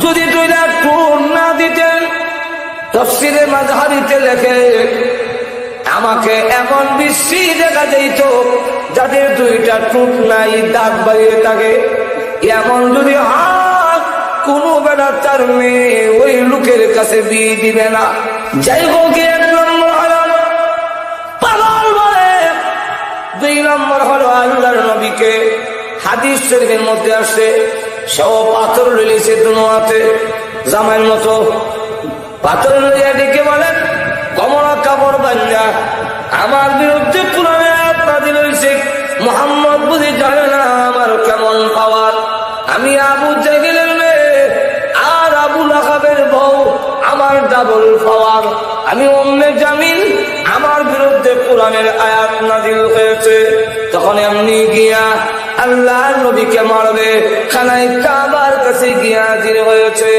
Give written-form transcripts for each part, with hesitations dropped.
যদি 2 লাখ টুট না দিতেন, তাফসীরে মাযহারিতে লেখে আমাকে এমন বিশ্রী দেখা যেত যাদের 2টা টুট নাই, দাঁত বাড়িয়ে থাকে, এমন যদি কোন বেড়া তার মেয়ে ওই লোকের কাছে বিয়ে দিবে না। যাই হোক, 1 নম্বর হলো পাগল বলে, 2 নম্বর হলো আল্লাহর নবীকে হাদিস শরীফের মধ্যে আসে সব পাথর রয়েছে দুনোয়াতে জামাইয়ের মতো পাথর লইয়া ডেকে বলেন, কমরা কাপড় বান্ধা আমার বিরুদ্ধে কোরআনে আয়াত নাযিল হইছে, মুহাম্মদ বুঝি জানে না আমার কেমন পাওয়ার। আমি আবু জাহেলের মেয়ে আর আবু লাহাবের বউ, আমার ডাবল পাওয়ার। আমি উম্মে জামিল, আমার বিরুদ্ধে কোরআনের আয়াত নাযিল হয়েছে। তখন এমনি গিয়া আল্লাহর নবীকে মারবে, খানায় কাবার কাছে গিয়া হাজির হয়েছে।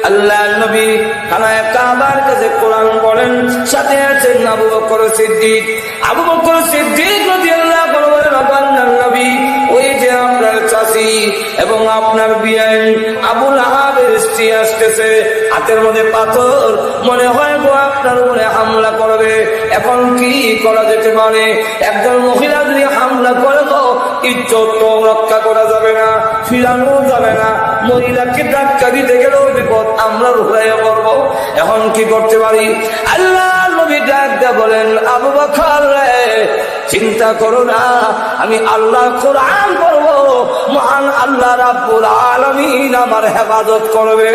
আল্লাহর নবী খানায় কাবার কাছে কোরআন পড়েন, সাথে আছেন আবু বকর সিদ্দিক। আবু বকর সিদ্দিক রাদিয়াল্লাহু আনহু বলেন, আল্লাহর নবী, ওই যে আপনার চাচি এবং আপনার বিয়ান আবু লাহাবের স্ত্রী আসতেছে, হাতের মধ্যে পাথর, মনে হয় গো আপনার উপরে হামলা করবে। এখন কি করা যেতে পারে? একজন মহিলা যদি হামলা করে তো ইজ্জত তো রক্ষা করা যাবে না, ফিরানো যাবে না, মহিলাকে ধাক্কা দিতে গেলেও বিপদ, আমরা রুহাইয়া পড়বো। এখন কি করতে পারি? আল্লাহ নবী ডাক দিয়ে বলেন, আবু বকর রে, চিন্তা করো না, আমি আল্লাহ কোরআন পড়বো, মহান আল্লাহ রাব্বুল আলামিন আমার হেফাজত করবে।